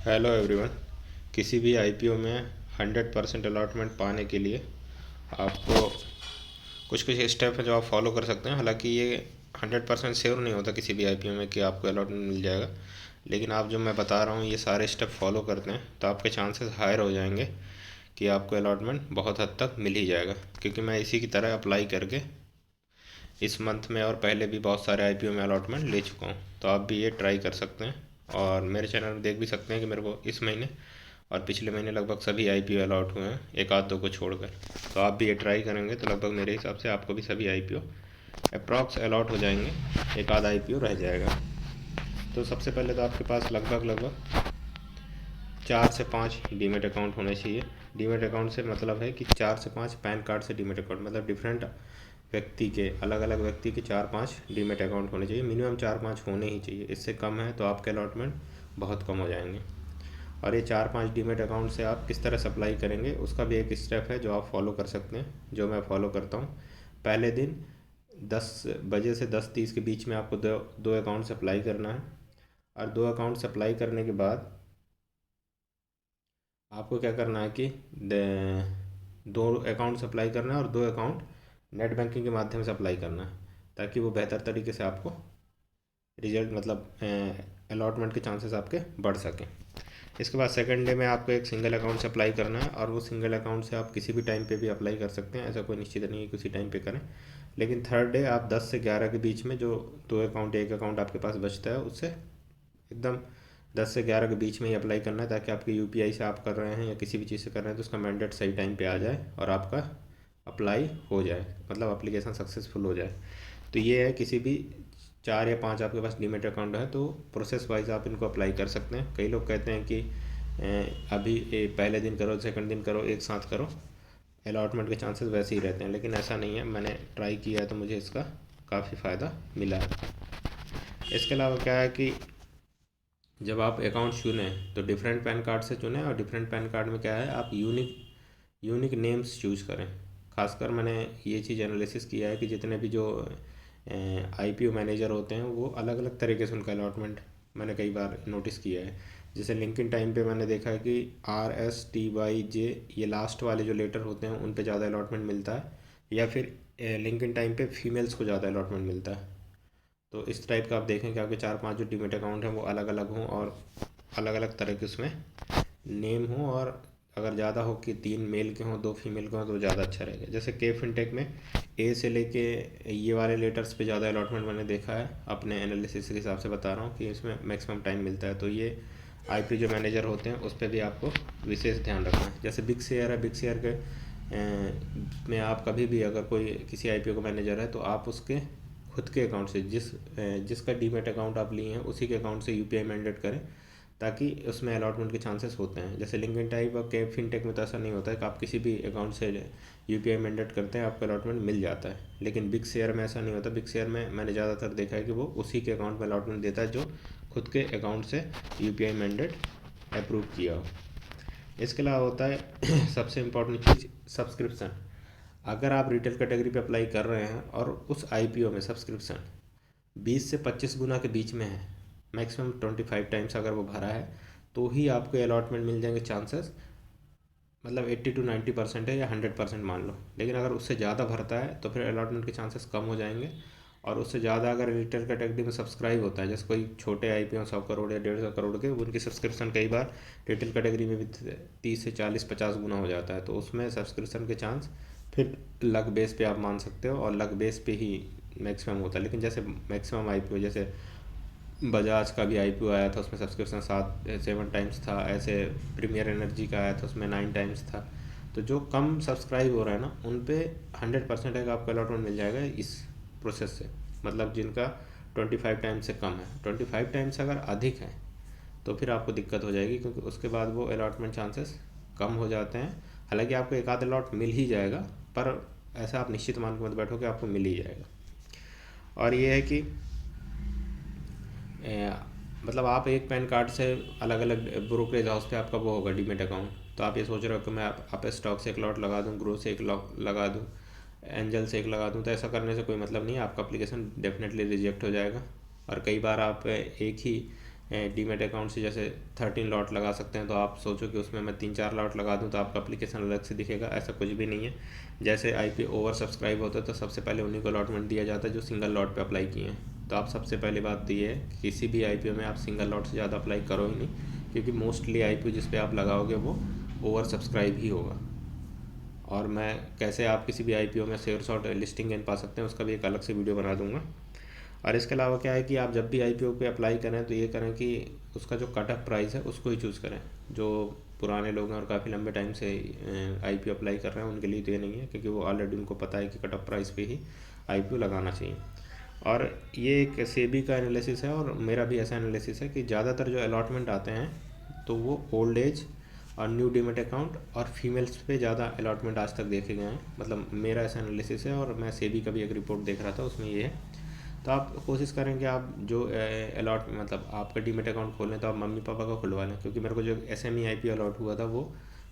Hello everyone. किसी भी IPO में 100% अलॉटमेंट पाने के लिए आपको कुछ कुछ स्टेप है जो आप फॉलो कर सकते हैं। हालांकि ये 100% श्योर नहीं होता किसी भी आईपीओ में कि आपको अलॉटमेंट मिल जाएगा, लेकिन आप जो मैं बता रहा हूँ ये सारे स्टेप फॉलो करते हैं तो आपके चांसेस हायर हो जाएंगे कि आपको अलॉटमेंट बहुत हद तक मिल ही जाएगा। क्योंकि मैं इसी की तरह अप्लाई करके इस मंथ में और पहले भी बहुत सारे आईपीओ में अलॉटमेंट ले चुका हूँ, तो आप भी ये ट्राई कर सकते हैं। और मेरे चैनल में देख भी सकते हैं कि मेरे को इस महीने और पिछले महीने लगभग सभी आईपीओ अलॉट हुए हैं, एक आध दो को छोड़कर। तो आप भी ये ट्राई करेंगे तो लगभग मेरे हिसाब से आपको भी सभी आईपीओ अप्रॉक्स अलॉट हो जाएंगे, एक आध आईपीओ रह जाएगा। तो सबसे पहले तो आपके पास लगभग लगभग 4 से 5 डीमेट अकाउंट होने चाहिए। डीमेट अकाउंट से मतलब है कि 4 से 5 पैन कार्ड से डीमेट अकाउंट, मतलब डिफरेंट व्यक्ति के, अलग अलग व्यक्ति के 4-5 डीमेट अकाउंट होने चाहिए। मिनिमम 4-5 होने ही चाहिए, इससे कम है तो आपके अलॉटमेंट बहुत कम हो जाएंगे। और ये 4-5 डीमेट अकाउंट से आप किस तरह सप्लाई करेंगे उसका भी एक स्टेप है जो आप फॉलो कर सकते हैं, जो मैं फॉलो करता हूँ। पहले दिन 10 बजे से 10:30 के बीच में आपको दो दो अकाउंट सप्लाई करना है। और दो अकाउंट सप्लाई करने के बाद आपको क्या करना है कि दो अकाउंट सप्लाई करना है और दो अकाउंट नेट बैंकिंग के माध्यम से अप्लाई करना है, ताकि वो बेहतर तरीके से आपको रिजल्ट मतलब अलॉटमेंट के चांसेस आपके बढ़ सकें। इसके बाद सेकंड डे में आपको एक सिंगल अकाउंट से अप्लाई करना है, और वो सिंगल अकाउंट से आप किसी भी टाइम पे भी अप्लाई कर सकते हैं, ऐसा कोई निश्चित नहीं है किसी टाइम पे करें। लेकिन थर्ड डे आप 10 से 11 के बीच में जो दो अकाउंट एक अकाउंट आपके पास बचता है उससे एकदम 10 से 11 के बीच में ही अप्लाई करना है, ताकि आपके यूपीआई से आप कर रहे हैं या किसी भी चीज़ से कर रहे हैं तो उसका मैंडेट सही टाइम पे आ जाए और आपका अप्लाई हो जाए, मतलब अप्लीकेशन सक्सेसफुल हो जाए। तो ये है, किसी भी 4 या 5 आपके पास डीमेट अकाउंट है तो प्रोसेस वाइज आप इनको अप्लाई कर सकते हैं। कई लोग कहते हैं कि अभी पहले दिन करो सेकंड दिन करो एक साथ करो, अलॉटमेंट के चांसेस वैसे ही रहते हैं, लेकिन ऐसा नहीं है। मैंने ट्राई किया है तो मुझे इसका काफ़ी फ़ायदा मिला है। इसके अलावा क्या है कि जब आप अकाउंट चुने तो डिफरेंट पैन कार्ड से चुने, और डिफरेंट पैन कार्ड में क्या है आप यूनिक यूनिक नेम्स चूज करें। खासकर मैंने ये चीज़ एनालिसिस किया है कि जितने भी जो आईपीओ मैनेजर होते हैं वो अलग अलग तरीके से उनका अलॉटमेंट मैंने कई बार नोटिस किया है। जैसे लिंक्डइन टाइम पे मैंने देखा है कि RSTYJ ये लास्ट वाले जो लेटर होते हैं उन पे ज़्यादा अलॉटमेंट मिलता है, या फिर लिंक्डइन टाइम पे फीमेल्स को ज़्यादा अलॉटमेंट मिलता है। तो इस टाइप का आप देखें कि आपके 4-5 जो डीमेट अकाउंट हैं वो अलग अलग हों और अलग अलग तरह के उसमें नेम हो, और अगर ज़्यादा हो कि 3 मेल के हों 2 फीमेल के हों तो ज़्यादा अच्छा रहेगा। जैसे के फिनटेक में ए से लेके ये वाले लेटर्स पे ज़्यादा अलॉटमेंट मैंने देखा है, अपने एनालिसिस के हिसाब से बता रहा हूँ कि इसमें मैक्सिमम टाइम मिलता है। तो ये आईपी जो मैनेजर होते हैं उस पर भी आपको विशेष ध्यान रखना है। जैसे बिग शेयर है, बिग शेयर के में आप कभी भी अगर कोई किसी आईपीओ का मैनेजर है तो आप उसके खुद के अकाउंट से जिसका डीमेट अकाउंट आप लिए हैं उसी के अकाउंट से यूपीआई मैंडेट करें, ताकि उसमें अलॉटमेंट के चांसेस होते हैं। जैसे लिंक्डइन टाइप और कैप फिनटेक में तो ऐसा नहीं होता है कि आप किसी भी अकाउंट से यूपीआई मैंडेट करते हैं आपको अलॉटमेंट मिल जाता है, लेकिन बिग शेयर में ऐसा नहीं होता। बिग शेयर में मैंने ज़्यादातर देखा है कि वो उसी के अकाउंट में अलॉटमेंट देता है जो खुद के अकाउंट से यूपीआई मैंडेट अप्रूव किया हो। इसके अलावा होता है सबसे इम्पोर्टेंट चीज़ सब्सक्रिप्शन। अगर आप रिटेल कैटेगरी पे अप्लाई कर रहे हैं और उस आईपीओ में सब्सक्रिप्शन 20 से 25 गुना के बीच में है, मैक्सिमम 25 टाइम्स अगर वो भरा है, तो ही आपको अलॉटमेंट मिल जाएंगे चांसेस। मतलब 80 to 90% है या 100% मान लो। लेकिन अगर उससे ज़्यादा भरता है तो फिर अलॉटमेंट के चांसेस कम हो जाएंगे। और उससे ज़्यादा अगर रिटेल कैटेगरी में सब्सक्राइब होता है, जैसे कोई छोटे आईपीओ 100 करोड़ या 150 करोड़ के, उनकी सब्सक्रिप्शन कई बार रिटेल कैटेगरी में भी 30 से 40 50 गुना हो जाता है, तो उसमें सब्सक्रिप्शन के चांस फिर लक बेस पे आप मान सकते हो, और लक बेस पे ही मैक्सिमम होता है। लेकिन जैसे मैक्सिमम आईपीओ जैसे बजाज का भी आईपीओ आया था उसमें सब्सक्रिप्शन 7-7 टाइम्स था, ऐसे प्रीमियर एनर्जी का आया था उसमें 9 टाइम्स था। तो जो कम सब्सक्राइब हो रहा है ना उन पे 100% है कि आपको अलॉटमेंट मिल जाएगा इस प्रोसेस से। मतलब जिनका 25 टाइम्स से कम है, 25 टाइम्स अगर अधिक है तो फिर आपको दिक्कत हो जाएगी, क्योंकि उसके बाद वो अलॉटमेंट चांसेस कम हो जाते हैं। हालांकि आपको एक आध अलॉट मिल ही जाएगा, पर ऐसा आप निश्चित मान के मत बैठो कि आपको मिल ही जाएगा। और ये है कि मतलब आप एक पैन कार्ड से अलग अलग ब्रोकरेज हाउस पे आपका वो होगा डीमेट अकाउंट, तो आप ये सोच रहे हो कि मैं आप स्टॉक से एक लॉट लगा दूँ, ग्रो से एक लॉट लगा दूँ, एंजल से एक लगा दूँ, तो ऐसा करने से कोई मतलब नहीं है, आपका एप्लीकेशन डेफिनेटली रिजेक्ट हो जाएगा। और कई बार आप एक ही डीमेट अकाउंट से जैसे 13 लॉट लगा सकते हैं, तो आप सोचो कि उसमें मैं 3-4 लॉट लगा दूं तो आपका एप्लीकेशन अलग से दिखेगा, ऐसा कुछ भी नहीं है। जैसे आईपीओ ओवर सब्सक्राइब होता है तो सबसे पहले उन्हीं को अलॉटमेंट दिया जाता है जो सिंगल लॉट पे अप्लाई किए हैं। तो आप सबसे पहली बात तो ये है कि किसी भी आईपीओ में आप सिंगल लॉट से ज़्यादा अप्लाई करो ही नहीं, क्योंकि मोस्टली आईपीओ जिस पे आप लगाओगे वो ओवर सब्सक्राइब ही होगा। और मैं कैसे आप किसी भी आईपीओ में शेयर शॉर्ट लिस्टिंग गेन पा सकते हैं उसका भी एक अलग से वीडियो बना दूंगा। और इसके अलावा क्या है कि आप जब भी आईपीओ पे अप्लाई करें तो ये करें कि उसका जो कट ऑफ प्राइस है उसको ही चूज़ करें। जो पुराने लोग हैं और काफ़ी लंबे टाइम से आईपीओ अप्लाई कर रहे हैं उनके लिए तो ये नहीं है, क्योंकि वो ऑलरेडी उनको पता है कि कट ऑफ प्राइस पे ही आईपीओ लगाना चाहिए। और ये एक सेबी का एनालिसिस है और मेरा भी ऐसा एनालिसिस है कि ज़्यादातर जो अलॉटमेंट आते हैं तो वो ओल्ड एज और न्यू डीमेट अकाउंट और फीमेल्स पे ज़्यादा अलॉटमेंट आज तक देखे गए हैं। मतलब मेरा ऐसा एनालिसिस है और मैं सेबी का भी एक रिपोर्ट देख रहा था उसमें ये है। तो आप कोशिश करें कि आप जो अलॉट मतलब आपका डीमेट अकाउंट खोलें तो आप मम्मी पापा का खुलवा लें, क्योंकि मेरे को जो SME आईपीओ अलॉट हुआ था वो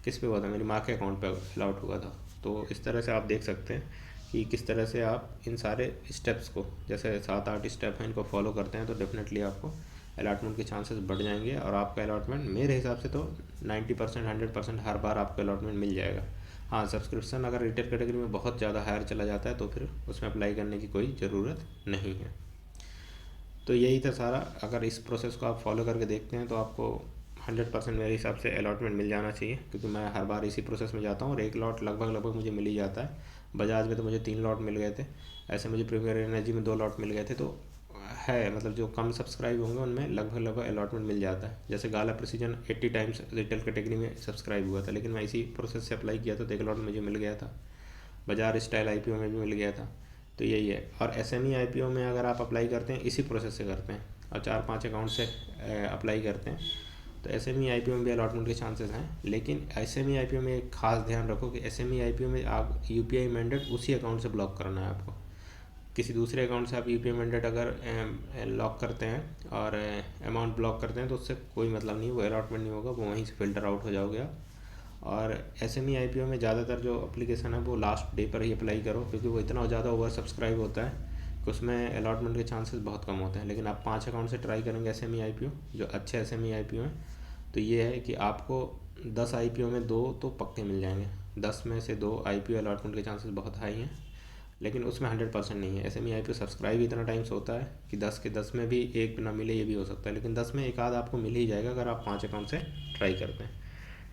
किस पे हुआ था, मेरी माँ के अकाउंट पे अलॉट हुआ था। तो इस तरह से आप देख सकते हैं कि किस तरह से आप इन सारे स्टेप्स को, जैसे 7-8 स्टेप हैं, इनको फॉलो करते हैं तो डेफिनेटली आपको अलॉटमेंट के चांसेस बढ़ जाएंगे। और आपका अलॉटमेंट मेरे हिसाब से तो 90% 100% हर बार आपको अलॉटमेंट मिल जाएगा। हाँ, सब्सक्रिप्शन अगर रिटेल कैटेगरी में बहुत ज़्यादा हायर चला जाता है तो फिर उसमें अप्लाई करने की कोई ज़रूरत नहीं है। तो यही था सारा। अगर इस प्रोसेस को आप फॉलो करके देखते हैं तो आपको 100% मेरे हिसाब से अलॉटमेंट मिल जाना चाहिए, क्योंकि मैं हर बार इसी प्रोसेस में जाता हूँ और एक लॉट लगभग मुझे मिल ही जाता है। बजाज में तो मुझे 3 लॉट मिल गए थे, ऐसे मुझे प्रीमियर एनर्जी में 2 लॉट मिल गए थे। तो है मतलब जो कम सब्सक्राइब होंगे उनमें लगभग अलॉटमेंट मिल जाता है। जैसे गाला प्रिसीजन 80 टाइम्स रिटेल कैटेगरी में सब्सक्राइब हुआ था, लेकिन मैं इसी प्रोसेस से अप्लाई किया था तो एक लॉट मुझे मिल गया था। बाजार स्टाइल आईपीओ में भी मिल गया था। तो यही है। और SME आईपीओ में अगर आप अप्लाई करते हैं इसी प्रोसेस से करते हैं और 4-5 अकाउंट से अप्लाई करते हैं तो SME आईपीओ में भी अलॉटमेंट के चांसेस हैं। लेकिन SME आईपीओ में एक खास ध्यान रखो कि SME आईपीओ में आप UPI मैंडेट उसी अकाउंट से ब्लॉक करना है आपको। किसी दूसरे अकाउंट से आप UPI मैंडेट अगर लॉक करते हैं और अमाउंट ब्लॉक करते हैं तो उससे कोई मतलब नहीं, वो अलॉटमेंट नहीं होगा, वो वहीं से फ़िल्टर आउट हो जाओगे आप। और SME आईपीओ में ज़्यादातर जो एप्लीकेशन है वो लास्ट डे पर ही अप्लाई करो, क्योंकि वो इतना ज़्यादा ओवर सब्सक्राइब होता है कि उसमें अलॉटमेंट के चांसेस बहुत कम होते हैं। लेकिन आप 5 अकाउंट से ट्राई करेंगे SME आईपीओ जो अच्छे SME आईपीओ हैं तो ये है कि आपको 10 आईपीओ में 2 तो पक्के मिल जाएंगे। 10 में से 2 आईपीओ अलॉटमेंट के चांसेस बहुत हाई हैं, लेकिन उसमें 100% नहीं है। SME आईपीओ सब्सक्राइब इतना टाइम्स होता है कि 10 के 10 में भी एक ना मिले, ये भी हो सकता है, लेकिन 10 में एक आध आपको मिल ही जाएगा अगर आप 5 अकाउंट से ट्राई करते हैं।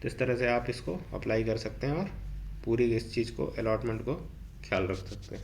तो इस तरह से आप इसको अप्लाई कर सकते हैं और पूरी इस चीज़ को अलॉटमेंट को ख्याल रख सकते हैं।